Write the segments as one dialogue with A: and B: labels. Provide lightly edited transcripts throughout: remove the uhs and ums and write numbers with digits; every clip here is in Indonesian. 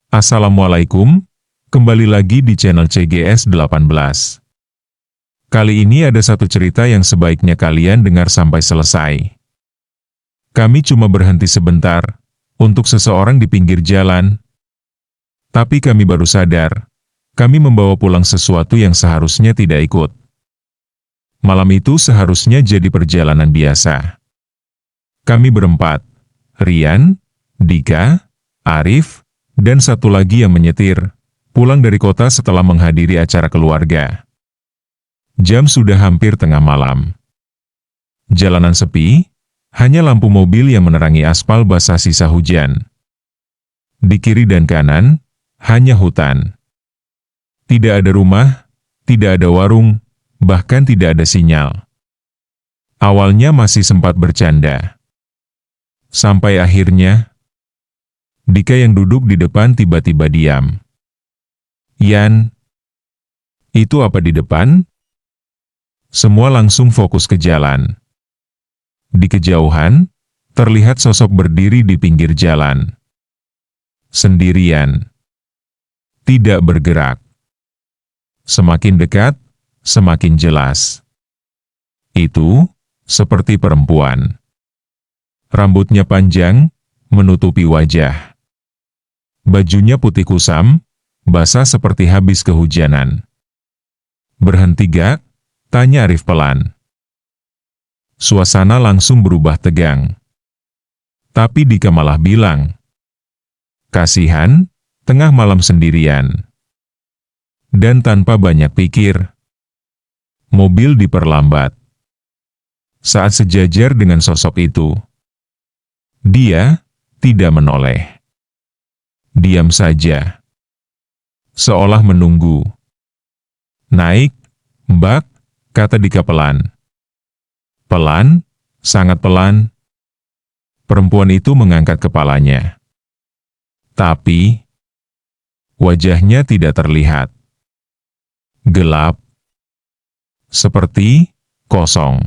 A: Assalamualaikum, kembali lagi di channel CGS 18. Kali ini ada satu cerita yang sebaiknya kalian dengar sampai selesai. Kami cuma berhenti sebentar, untuk seseorang di pinggir jalan. Tapi kami baru sadar, kami membawa pulang sesuatu yang seharusnya tidak ikut. Malam itu seharusnya jadi perjalanan biasa. Kami berempat, Rian, Dika, Arif, dan satu lagi yang menyetir, pulang dari kota setelah menghadiri acara keluarga. Jam sudah hampir tengah malam. Jalanan sepi, hanya lampu mobil yang menerangi aspal basah sisa hujan. Di kiri dan kanan, hanya hutan. Tidak ada rumah, tidak ada warung, bahkan tidak ada sinyal. Awalnya masih sempat bercanda. Sampai akhirnya, Dika yang duduk di depan tiba-tiba diam. "Yan, itu apa di depan?" Semua langsung fokus ke jalan. Di kejauhan, terlihat sosok berdiri di pinggir jalan. Sendirian. Tidak bergerak. Semakin dekat, semakin jelas. Itu, seperti perempuan. Rambutnya panjang, menutupi wajah. Bajunya putih kusam, basah seperti habis kehujanan. "Berhenti gak?" tanya Arif pelan. Suasana langsung berubah tegang. Tapi Dika malah bilang, "Kasihan, tengah malam sendirian." Dan tanpa banyak pikir, mobil diperlambat. Saat sejajar dengan sosok itu, dia tidak menoleh. Diam saja. Seolah menunggu. "Naik, Mbak," kata Dika pelan. Pelan, sangat pelan. Perempuan itu mengangkat kepalanya. Tapi, wajahnya tidak terlihat. Gelap. Seperti kosong.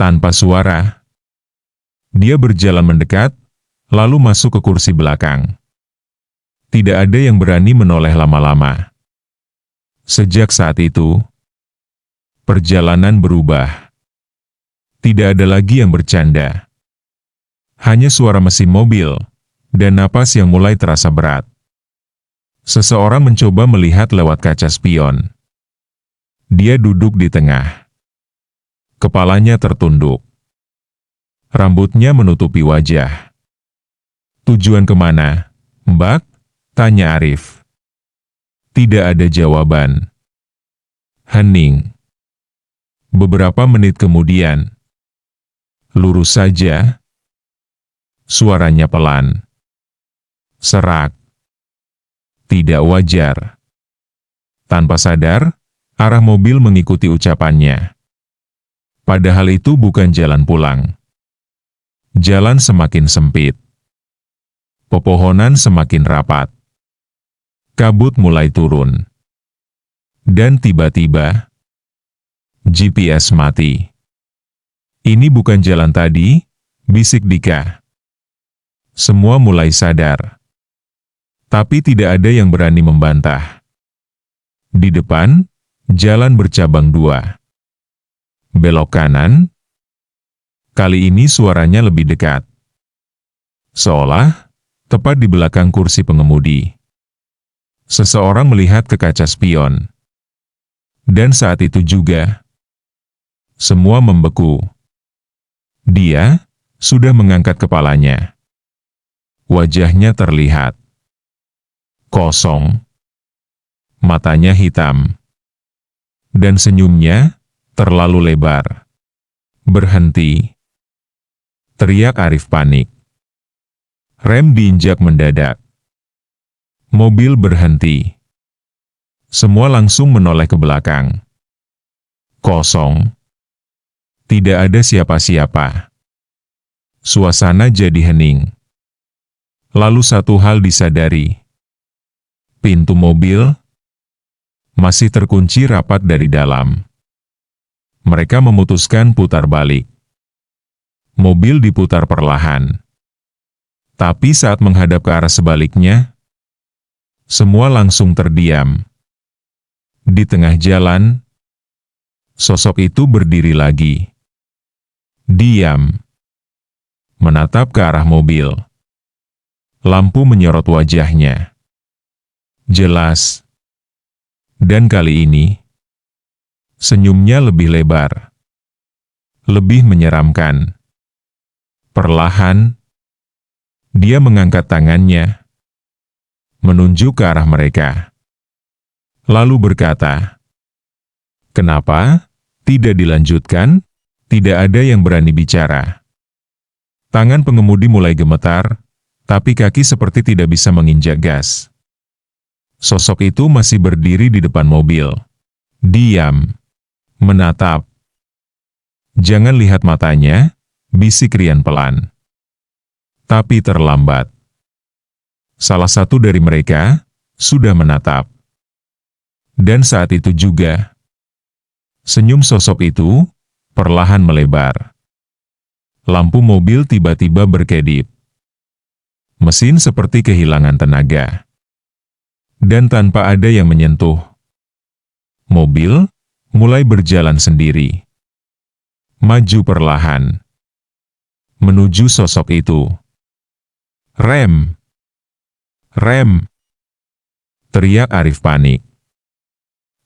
A: Tanpa suara. Dia berjalan mendekat, lalu masuk ke kursi belakang. Tidak ada yang berani menoleh lama-lama. Sejak saat itu, perjalanan berubah. Tidak ada lagi yang bercanda. Hanya suara mesin mobil, dan napas yang mulai terasa berat. Seseorang mencoba melihat lewat kaca spion. Dia duduk di tengah. Kepalanya tertunduk. Rambutnya menutupi wajah. "Tujuan kemana, Mbak?" tanya Arif. Tidak ada jawaban. Hening. Beberapa menit kemudian, lurus saja. Suaranya pelan. Serak. Tidak wajar. Tanpa sadar, arah mobil mengikuti ucapannya. Padahal itu bukan jalan pulang. Jalan semakin sempit. Pepohonan semakin rapat. Kabut mulai turun. Dan tiba-tiba, GPS mati. "Ini bukan jalan tadi," bisik Dika. Semua mulai sadar. Tapi tidak ada yang berani membantah. Di depan, jalan bercabang dua. Belok kanan. Kali ini suaranya lebih dekat. Seolah, tepat di belakang kursi pengemudi. Seseorang melihat ke kaca spion. Dan saat itu juga, semua membeku. Dia sudah mengangkat kepalanya. Wajahnya terlihat kosong. Matanya hitam. Dan senyumnya terlalu lebar. "Berhenti!" teriak Arif panik. Rem diinjak mendadak. Mobil berhenti. Semua langsung menoleh ke belakang. Kosong. Tidak ada siapa-siapa. Suasana jadi hening. Lalu satu hal disadari. Pintu mobil masih terkunci rapat dari dalam. Mereka memutuskan putar balik. Mobil diputar perlahan. Tapi saat menghadap ke arah sebaliknya, Semua langsung terdiam. Di tengah jalan, sosok itu berdiri lagi. Diam. Menatap ke arah mobil. Lampu menyorot wajahnya. Jelas. Dan kali ini, senyumnya lebih lebar. Lebih menyeramkan. Perlahan, dia mengangkat tangannya, menunjuk ke arah mereka. Lalu berkata, "Kenapa tidak dilanjutkan?" Tidak ada yang berani bicara. Tangan pengemudi mulai gemetar, tapi kaki seperti tidak bisa menginjak gas. Sosok itu masih berdiri di depan mobil. Diam. Menatap. "Jangan lihat matanya," bisik Rian pelan. Tapi terlambat. Salah satu dari mereka sudah menatap. Dan saat itu juga, senyum sosok itu perlahan melebar. Lampu mobil tiba-tiba berkedip. Mesin seperti kehilangan tenaga. Dan tanpa ada yang menyentuh, mobil mulai berjalan sendiri. Maju perlahan. Menuju sosok itu. "Rem! Rem!" teriak Arif panik.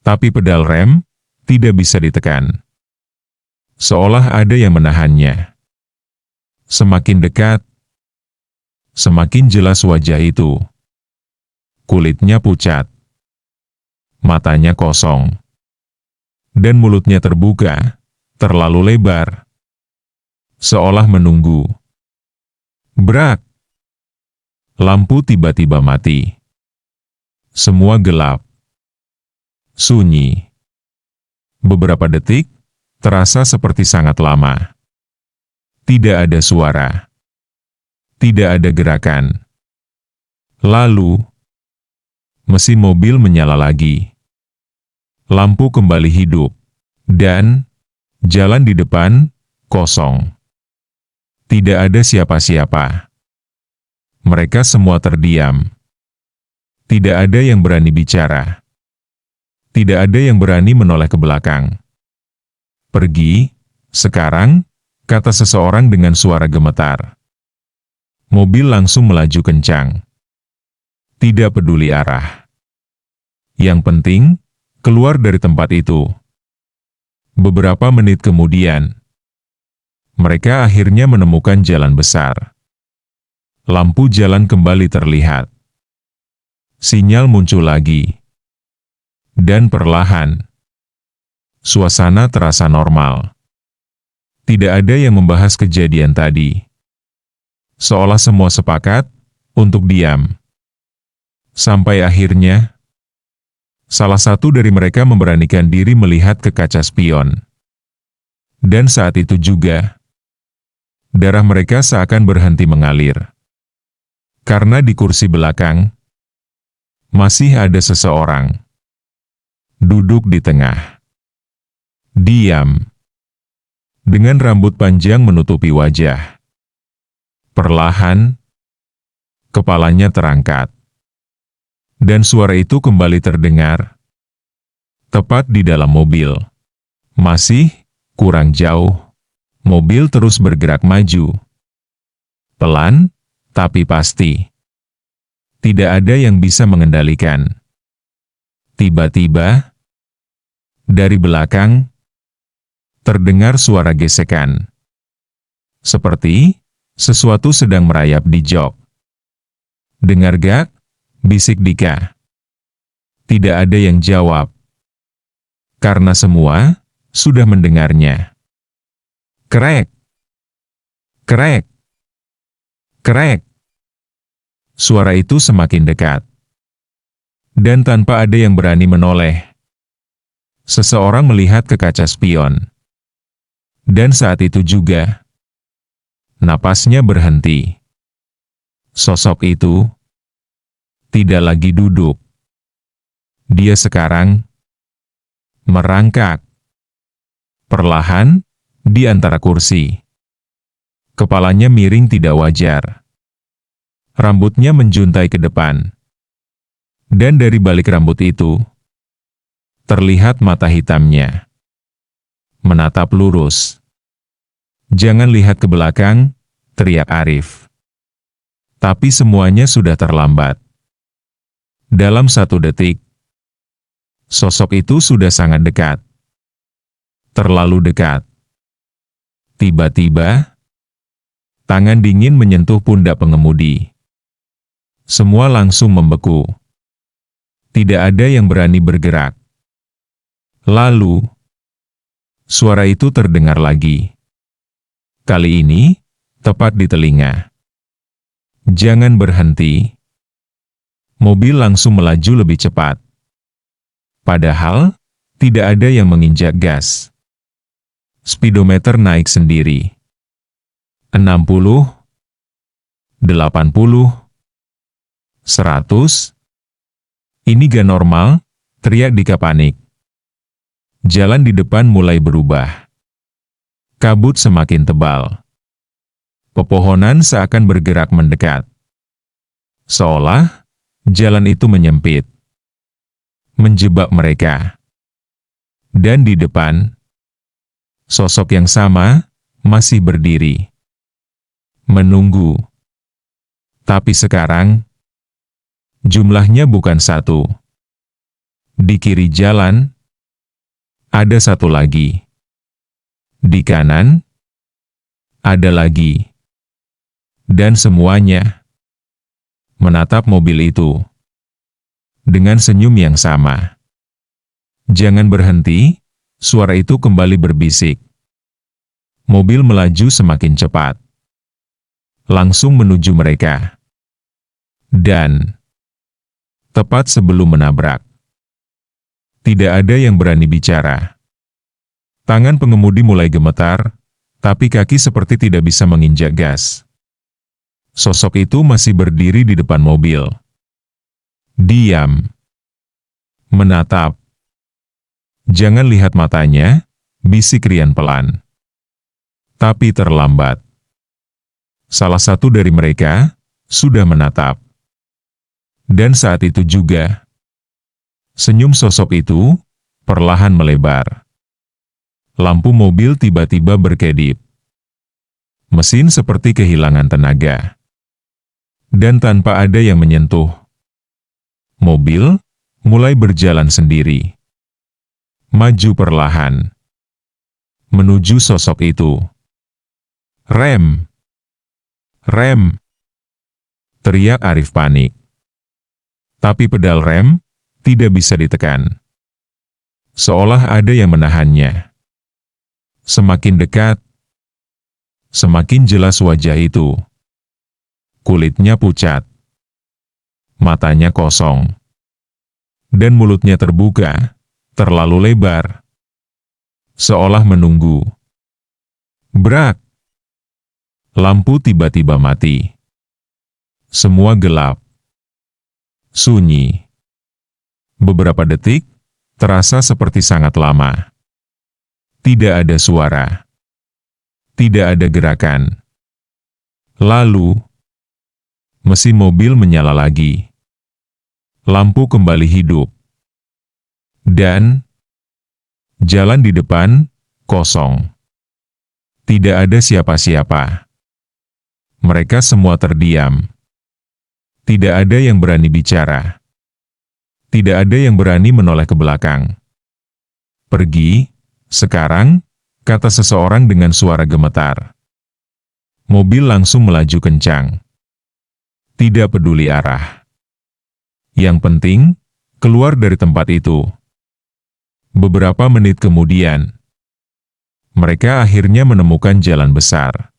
A: Tapi pedal rem tidak bisa ditekan. Seolah ada yang menahannya. Semakin dekat, semakin jelas wajah itu. Kulitnya pucat. Matanya kosong. Dan mulutnya terbuka, terlalu lebar. Seolah menunggu. Brak! Lampu tiba-tiba mati. Semua gelap. Sunyi. Beberapa detik, terasa seperti sangat lama. Tidak ada suara. Tidak ada gerakan. Lalu, mesin mobil menyala lagi. Lampu kembali hidup. Dan, jalan di depan, kosong. Tidak ada siapa-siapa. Mereka semua terdiam. Tidak ada yang berani bicara. Tidak ada yang berani menoleh ke belakang. "Pergi, sekarang," kata seseorang dengan suara gemetar. Mobil langsung melaju kencang. Tidak peduli arah. Yang penting, keluar dari tempat itu. Beberapa menit kemudian, mereka akhirnya menemukan jalan besar. Lampu jalan kembali terlihat. Sinyal muncul lagi. Dan perlahan, suasana terasa normal. Tidak ada yang membahas kejadian tadi. Seolah semua sepakat untuk diam. Sampai akhirnya, salah satu dari mereka memberanikan diri melihat ke kaca spion. Dan saat itu juga, darah mereka seakan berhenti mengalir. Karena di kursi belakang, masih ada seseorang. Duduk di tengah. Diam. Dengan rambut panjang menutupi wajah. Perlahan, kepalanya terangkat. Dan suara itu kembali terdengar. Tepat di dalam mobil. Masih kurang jauh. Mobil terus bergerak maju. Pelan, tapi pasti. Tidak ada yang bisa mengendalikan. Tiba-tiba, dari belakang, terdengar suara gesekan. Seperti sesuatu sedang merayap di jok. "Dengar gak?" bisik Dika. Tidak ada yang jawab. Karena semua sudah mendengarnya. Krek! Krek! Krek! Suara itu semakin dekat. Dan tanpa ada yang berani menoleh, seseorang melihat ke kaca spion. Dan saat itu juga, napasnya berhenti. Sosok itu tidak lagi duduk. Dia sekarang merangkak. Perlahan, di antara kursi. Kepalanya miring tidak wajar. Rambutnya menjuntai ke depan. Dan dari balik rambut itu, terlihat mata hitamnya. Menatap lurus. "Jangan lihat ke belakang," teriak Arif. Tapi semuanya sudah terlambat. Dalam 1 detik, sosok itu sudah sangat dekat. Terlalu dekat. Tiba-tiba, tangan dingin menyentuh pundak pengemudi. Semua langsung membeku. Tidak ada yang berani bergerak. Lalu, suara itu terdengar lagi. Kali ini, tepat di telinga. "Jangan berhenti." Mobil langsung melaju lebih cepat. Padahal, tidak ada yang menginjak gas. Speedometer naik sendiri. 60, 80, 100. "Ini gak normal," teriak Dika panik. Jalan di depan mulai berubah. Kabut semakin tebal. Pepohonan seakan bergerak mendekat. Seolah jalan itu menyempit, menjebak mereka. Dan di depan, sosok yang sama masih berdiri, menunggu. Tapi sekarang, jumlahnya bukan 1. Di kiri jalan, ada 1 lagi. Di kanan, ada lagi. Dan semuanya menatap mobil itu dengan senyum yang sama. "Jangan berhenti," suara itu kembali berbisik. Mobil melaju semakin cepat, langsung menuju mereka. Dan tepat sebelum menabrak, tidak ada yang berani bicara. Tangan pengemudi mulai gemetar, tapi kaki seperti tidak bisa menginjak gas. Sosok itu masih berdiri di depan mobil. Diam. Menatap. "Jangan lihat matanya," bisik Rian pelan. Tapi terlambat. Salah satu dari mereka sudah menatap. Dan saat itu juga, senyum sosok itu perlahan melebar. Lampu mobil tiba-tiba berkedip. Mesin seperti kehilangan tenaga. Dan tanpa ada yang menyentuh, mobil mulai berjalan sendiri. Maju perlahan. Menuju sosok itu. "Rem! Rem!" teriak Arif panik. Tapi pedal rem tidak bisa ditekan. Seolah ada yang menahannya. Semakin dekat, semakin jelas wajah itu. Kulitnya pucat. Matanya kosong. Dan mulutnya terbuka, terlalu lebar. Seolah menunggu. Brak! Lampu tiba-tiba mati. Semua gelap. Sunyi. Beberapa detik, terasa seperti sangat lama. Tidak ada suara. Tidak ada gerakan. Lalu, mesin mobil menyala lagi. Lampu kembali hidup. Dan jalan di depan kosong. Tidak ada siapa-siapa. Mereka semua terdiam. Tidak ada yang berani bicara. Tidak ada yang berani menoleh ke belakang. "Pergi, sekarang," kata seseorang dengan suara gemetar. Mobil langsung melaju kencang. Tidak peduli arah. Yang penting, keluar dari tempat itu. Beberapa menit kemudian, mereka akhirnya menemukan jalan besar.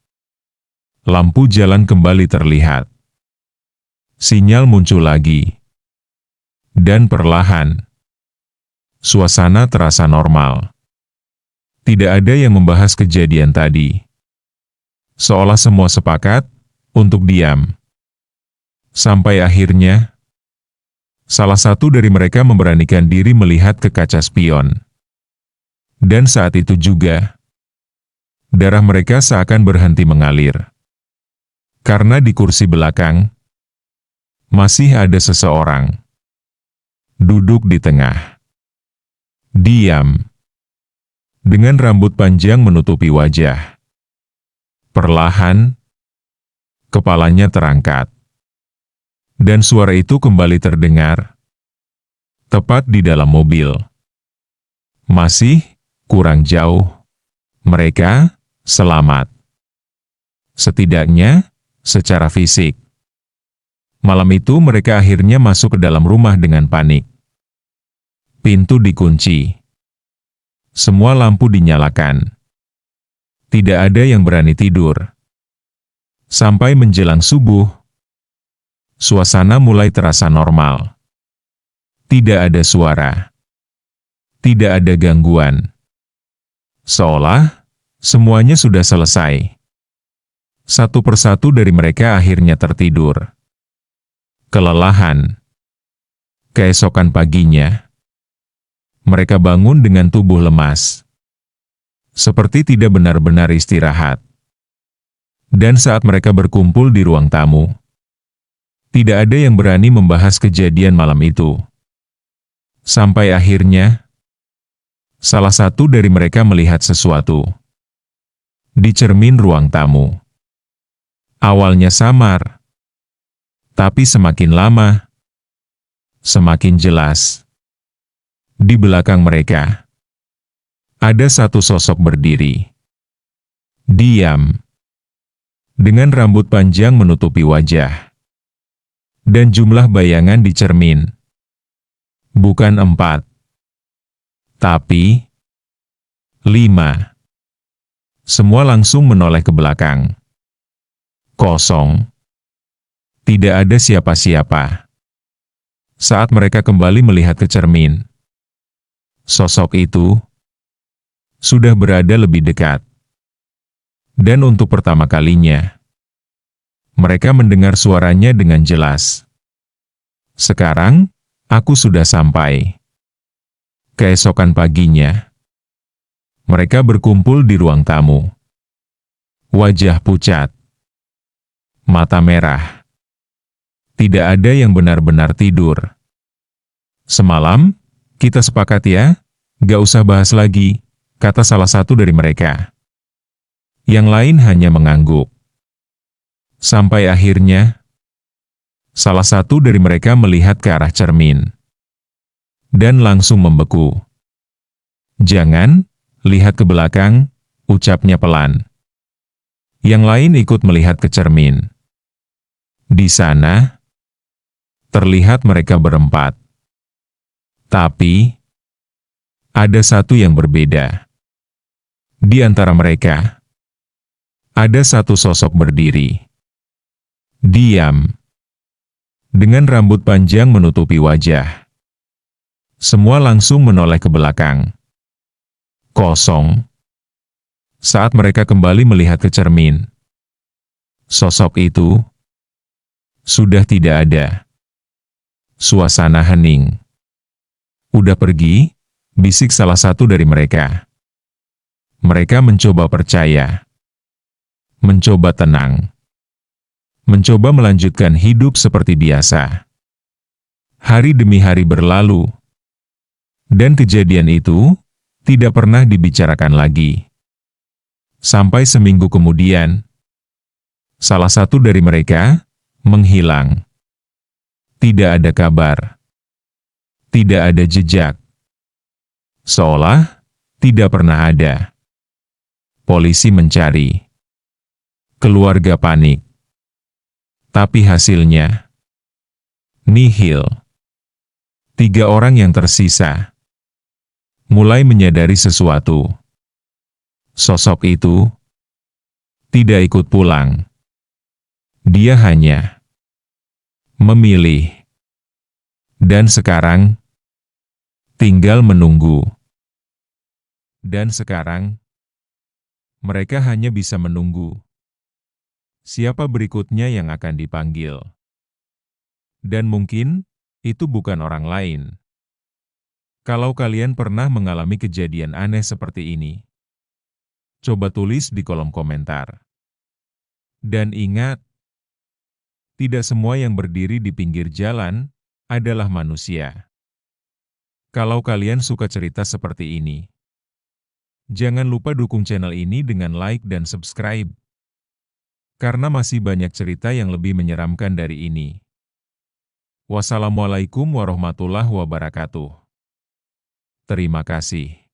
A: Lampu jalan kembali terlihat. Sinyal muncul lagi. Dan perlahan, suasana terasa normal. Tidak ada yang membahas kejadian tadi. Seolah semua sepakat untuk diam. Sampai akhirnya, salah satu dari mereka memberanikan diri melihat ke kaca spion. Dan saat itu juga, darah mereka seakan berhenti mengalir. Karena di kursi belakang, masih ada seseorang. duduk di tengah. Diam. Dengan rambut panjang menutupi wajah. Perlahan, kepalanya terangkat. Dan suara itu kembali terdengar. Tepat di dalam mobil. Masih kurang jauh. Mereka selamat. Setidaknya, secara fisik. Malam itu mereka akhirnya masuk ke dalam rumah dengan panik. Pintu dikunci. Semua lampu dinyalakan. Tidak ada yang berani tidur. Sampai menjelang subuh, suasana mulai terasa normal. Tidak ada suara. Tidak ada gangguan. Seolah semuanya sudah selesai. Satu persatu dari mereka akhirnya tertidur. Kelelahan. Keesokan paginya, mereka bangun dengan tubuh lemas. Seperti tidak benar-benar istirahat. Dan saat mereka berkumpul di ruang tamu, tidak ada yang berani membahas kejadian malam itu. Sampai akhirnya, salah satu dari mereka melihat sesuatu di cermin ruang tamu. Awalnya samar, tapi semakin lama, semakin jelas. Di belakang mereka, ada satu sosok berdiri. Diam. Dengan rambut panjang menutupi wajah. Dan jumlah bayangan di cermin. Bukan 4. Tapi 5. Semua langsung menoleh ke belakang. Kosong. Tidak ada siapa-siapa. Saat mereka kembali melihat ke cermin, sosok itu sudah berada lebih dekat. Dan untuk pertama kalinya, mereka mendengar suaranya dengan jelas. Sekarang, aku sudah sampai. Keesokan paginya, mereka berkumpul di ruang tamu. Wajah pucat. Mata merah. Tidak ada yang benar-benar tidur. Semalam, kita sepakat ya, gak usah bahas lagi, kata salah satu dari mereka. Yang lain hanya mengangguk. Sampai akhirnya, salah satu dari mereka melihat ke arah cermin. Dan langsung membeku. Jangan, lihat ke belakang, ucapnya pelan. Yang lain ikut melihat ke cermin. Di sana, terlihat mereka berempat. Tapi, ada satu yang berbeda. Di antara mereka, ada satu sosok berdiri. Diam. Dengan rambut panjang menutupi wajah. Semua langsung menoleh ke belakang. Kosong. Saat mereka kembali melihat ke cermin, sosok itu sudah tidak ada. Suasana hening. Udah pergi? Bisik salah satu dari mereka. Mereka mencoba percaya. Mencoba tenang. Mencoba melanjutkan hidup seperti biasa. Hari demi hari berlalu. Dan kejadian itu tidak pernah dibicarakan lagi. Sampai seminggu kemudian, salah satu dari mereka menghilang. Tidak ada kabar. Tidak ada jejak. Seolah tidak pernah ada. Polisi mencari. Keluarga panik. Tapi hasilnya nihil. 3 orang yang tersisa mulai menyadari sesuatu. Sosok itu tidak ikut pulang. Dia hanya memilih. Dan sekarang, tinggal menunggu. Dan sekarang, mereka hanya bisa menunggu. Siapa berikutnya yang akan dipanggil? Dan mungkin, itu bukan orang lain. Kalau kalian pernah mengalami kejadian aneh seperti ini, coba tulis di kolom komentar. Dan ingat, tidak semua yang berdiri di pinggir jalan adalah manusia. Kalau kalian suka cerita seperti ini, jangan lupa dukung channel ini dengan like dan subscribe. Karena masih banyak cerita yang lebih menyeramkan dari ini. Wassalamualaikum warahmatullahi wabarakatuh. Terima kasih.